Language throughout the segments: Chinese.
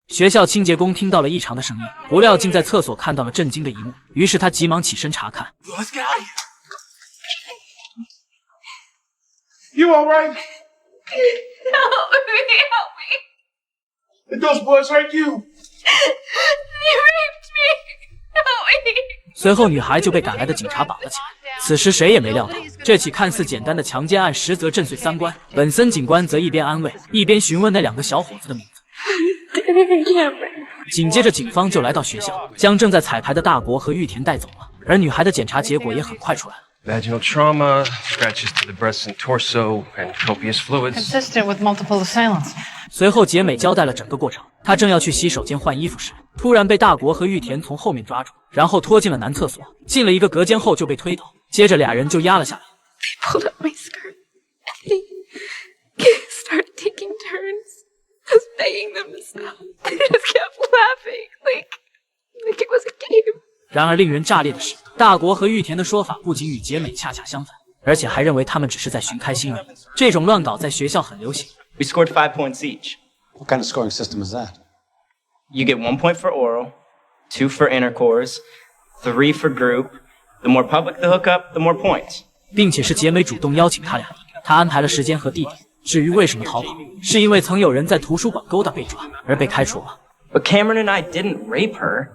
学校清洁工听到了异常的声音，不料竟在厕所看到了震惊的一幕，于是他急忙起身查看。You all right? Help me! Did those boys hurt you? You raped me! Help me! 随后，女孩就被赶来的警察绑了起来。此时谁也没料到，这起看似简单的强奸案，实则震碎三观。本森警官则一边安慰，一边询问那两个小伙子的名字。紧接着，警方就来到学校，将正在彩排的大国和玉田带走了。而女孩的检查结果也很快出来了。 Vaginal trauma, scratches to the breasts and torso, and copious fluids. Consistent with multiple assailants. 随后，杰美交代了整个过程。她正要去洗手间换衣服时，突然被大国和玉田从后面抓住，然后拖进了男厕所。进了一个隔间后就被推倒，接着俩人就压了下来。They pulled up my skirt and they started taking turns. I was begging them to stop. They just kept laughing like it was a game. 然而，令人炸裂的是，大国和玉田的说法不仅与杰美恰恰相反，而且还认为他们只是在寻开心而已。这种乱搞在学校很流行。 We scored 5 points each. What kind of scoring system is that? You get 1 point for oral, 2 for intercourse, 3 for group. The more public the hookup, the more points. 并且是杰美主动邀请他俩，他安排了时间和地点。至于为什么逃跑，是因为曾有人在图书馆勾搭被抓而被开除了。 But Cameron and I didn't rape her.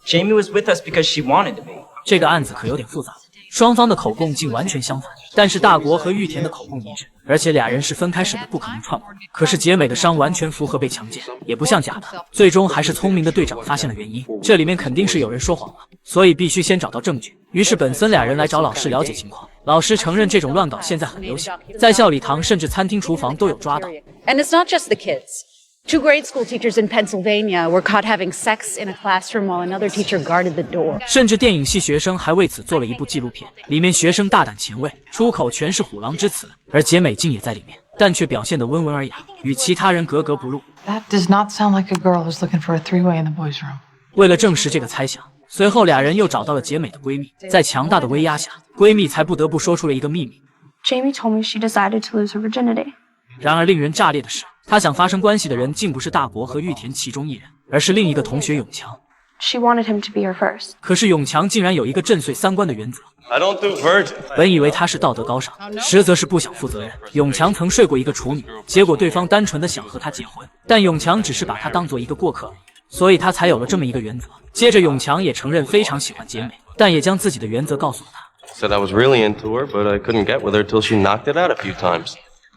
Jamie was with us because she wanted to be. 这个案子可有点复杂，双方的口供竟完全相反。但是大国和玉田的口供一致，而且俩人是分开审的，不可能串谋。可是杰美的伤完全符合被强奸，也不像假的。最终还是聪明的队长发现了原因，这里面肯定是有人说谎了，所以必须先找到证据。于是本森俩人来找老师了解情况，老师承认这种乱搞现在很流行，在校礼堂甚至餐厅厨房都有抓到。And it's not just the kids. 2 grade school teachers in Pennsylvania were caught having sex in a classroom while another teacher guarded the door. 甚至电影系学生还为此做了一部纪录片，里面学生大胆前卫，出口全是虎狼之词，而杰美竟也在里面，但却表现得温文尔雅，与其他人格格不入。That does not sound like a girl who's looking for a 3-way in the boys' room. 为了证实这个猜想，随后俩人又找到了杰美的闺蜜，在强大的威压下，闺蜜才不得不说出了一个秘密。 Jamie told me she decided to lose her virginity. 然而令人炸裂的是，她想发生关系的人竟不是大国和玉田其中一人，而是另一个同学永强。 She wanted him to be her first. 可是永强竟然有一个震碎三观的原则。 I don't do virgin. 本以为他是道德高尚，实则是不想负责任。永强曾睡过一个处女，结果对方单纯的想和他结婚，但永强只是把他当做一个过客而已，所以他才有了这么一个原则。接着永强也承认非常喜欢杰美，但也将自己的原则告诉了他。 Said I was really into her, but I couldn't get with her till she knocked it out a few times.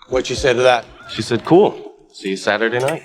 What'd you say to that? She said, "Cool. See you Saturday night."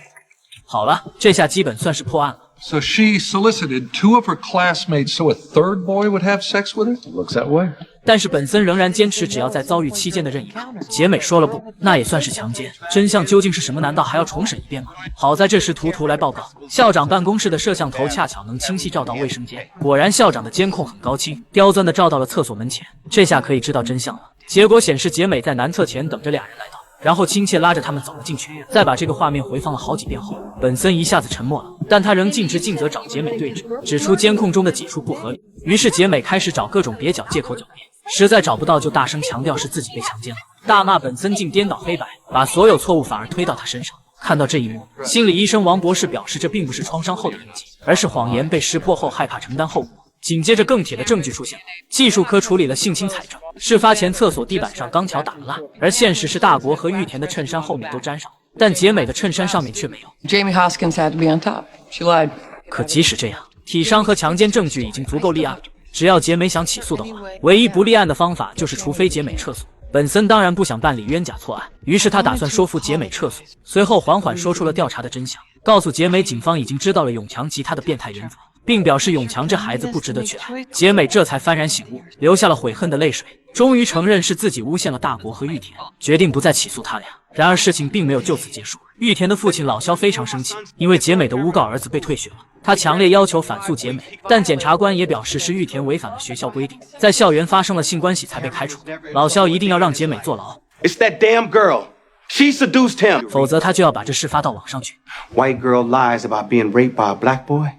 好了，这下基本算是破案了。 So she solicited 2 of her classmates so a 3rd boy would have sex with her? Looks that way. 但是本森仍然坚持，只要在遭遇期间的任意个，杰美说了不，那也算是强奸。真相究竟是什么？难道还要重审一遍吗？好在这时图图来报告，校长办公室的摄像头恰巧能清晰照到卫生间，果然校长的监控很高清，刁钻的照到了厕所门前。这下可以知道真相了。结果显示杰美在男厕前等着俩人来到。 然后亲切拉着他们走了进去，再把这个画面回放了好几遍后，本森一下子沉默了，但他仍尽职尽责找杰美对质，指出监控中的几处不合理。于是杰美开始找各种蹩脚借口狡辩，实在找不到就大声强调是自己被强奸了，大骂本森竟颠倒黑白，把所有错误反而推到他身上。看到这一幕，心理医生王博士表示，这并不是创伤后的印记，而是谎言被识破后害怕承担后果。 紧接着，更铁的证据出现了。技术科处理了性侵采证，事发前厕所地板上钢条打了蜡，而现实是大国和玉田的衬衫后面都沾上了，但杰美的衬衫上面却没有。Jamie Hoskins had to be on top. She lied. 可即使这样，体伤和强奸证据已经足够立案了。只要杰美想起诉的话，唯一不立案的方法就是除非杰美撤诉。本森当然不想办理冤假错案，于是他打算说服杰美撤诉，随后缓缓说出了调查的真相，告诉杰美警方已经知道了永强及他的变态原则。 并表示永强这孩子不值得去爱，杰美这才幡然醒悟，流下了悔恨的泪水，终于承认是自己诬陷了大国和玉田，决定不再起诉他俩。然而事情并没有就此结束，玉田的父亲老肖非常生气，因为杰美的诬告儿子被退学了，他强烈要求反诉杰美，但检察官也表示是玉田违反了学校规定，在校园发生了性关系才被开除，老肖一定要让杰美坐牢。 It's that damn girl. She seduced him. 否则他就要把这事发到网上去。 White girl lies about being raped by a black boy.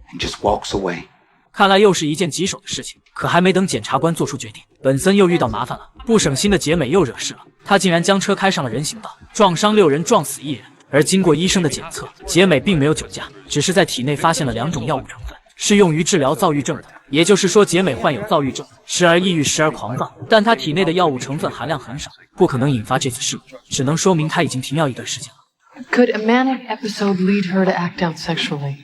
And just walks away. 看来又是一件棘手的事情。可还没等检察官做出决定，本森又遇到麻烦了。不省心的杰美又惹事了，他竟然将车开上了人行道，撞伤6人，撞死1人。而经过医生的检测，杰美并没有酒驾，只是在体内发现了2种药物成分，是用于治疗躁郁症的。也就是说，杰美患有躁郁症，时而抑郁，时而狂躁，但他体内的药物成分含量很少，不可能引发这次事故，只能说明他已经停药一段时间了。Could a manic episode lead her to act out sexually?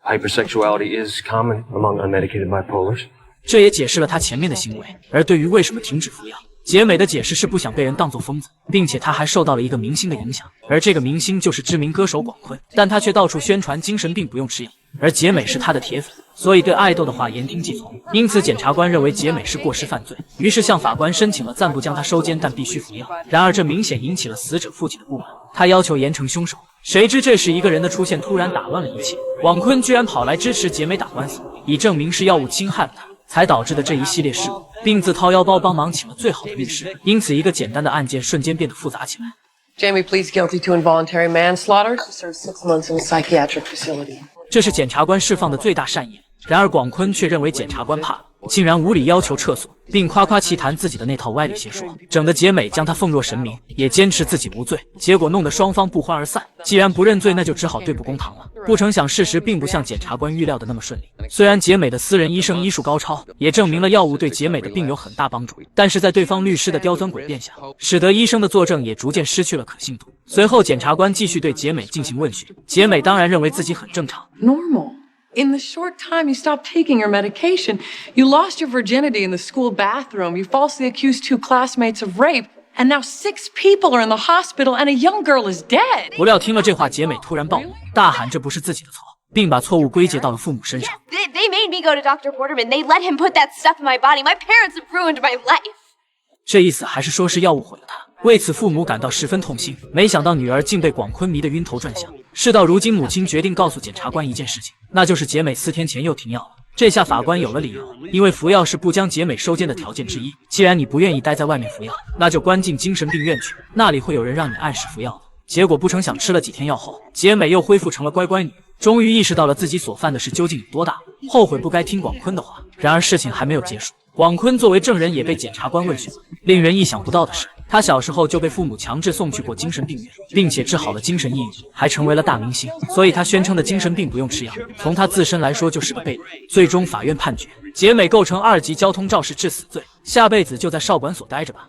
Hypersexuality is common among unmedicated bipolars. 这也解释了他前面的行为。而对于为什么停止服药，杰美的解释是不想被人当作疯子，并且他还受到了一个明星的影响，而这个明星就是知名歌手广坤，但他却到处宣传精神病不用吃药，而杰美是他的铁粉，所以对爱豆的话言听计从。因此检察官认为杰美是过失犯罪，于是向法官申请了暂不将他收监，但必须服药。然而这明显引起了死者父亲的不满，他要求严惩凶手。谁知这时一个人的出现突然打乱了一切，广坤居然跑来支持杰美打官司，以证明是药物侵害了他才导致的这一系列事故，并自掏腰包帮忙请了最好的律师，因此一个简单的案件瞬间变得复杂起来。Jamie pleads guilty to involuntary manslaughter. She serves 6 months in a psychiatric facility. 这是检察官释放的最大善意，然而广坤却认为检察官怕了，竟然无理要求撤诉，并夸夸其谈自己的那套歪理邪说，整得杰美将他奉若神明，也坚持自己无罪，结果弄得双方不欢而散。既然不认罪，那就只好对簿公堂了。不成想事实并不像检察官预料的那么顺利，虽然杰美的私人医生医术高超，也证明了药物对杰美的病有很大帮助，但是在对方律师的刁钻诡辩下，使得医生的作证也逐渐失去了可信度。随后检察官继续对杰美进行问询，杰美当然认为自己很正常。Normal.In the short time you stopped taking your medication, you lost your virginity in the school bathroom, you falsely accused 2 classmates of rape, and now 6 people are in the hospital and a young girl is dead. 不料听了这话，杰美突然暴怒，大喊这不是自己的错，并把错误归结到了父母身上。They made me go to Dr. Porterman. They let him put that stuff in my body. My parents have ruined my life. 这意思还是说是药物毁了他。为此父母感到十分痛心，没想到女儿竟被广坤迷得晕头转向。事到如今，母亲决定告诉检察官一件事情，那就是杰美4天前又停药了。这下法官有了理由，因为服药是不将杰美收监的条件之一。既然你不愿意待在外面服药，那就关进精神病院去，那里会有人让你按时服药的。结果不成想吃了几天药后，杰美又恢复成了乖乖女，终于意识到了自己所犯的事究竟有多大，后悔不该听广坤的话。然而事情还没有结束，广坤作为证人也被检察官问询。令人意想不到的是，他小时候就被父母强制送去过精神病院，并且治好了精神抑郁，还成为了大明星。所以他宣称的精神病不用吃药，从他自身来说就是个悖论。最终法院判决杰美构成2级交通肇事致死罪，下辈子就在少管所待着吧。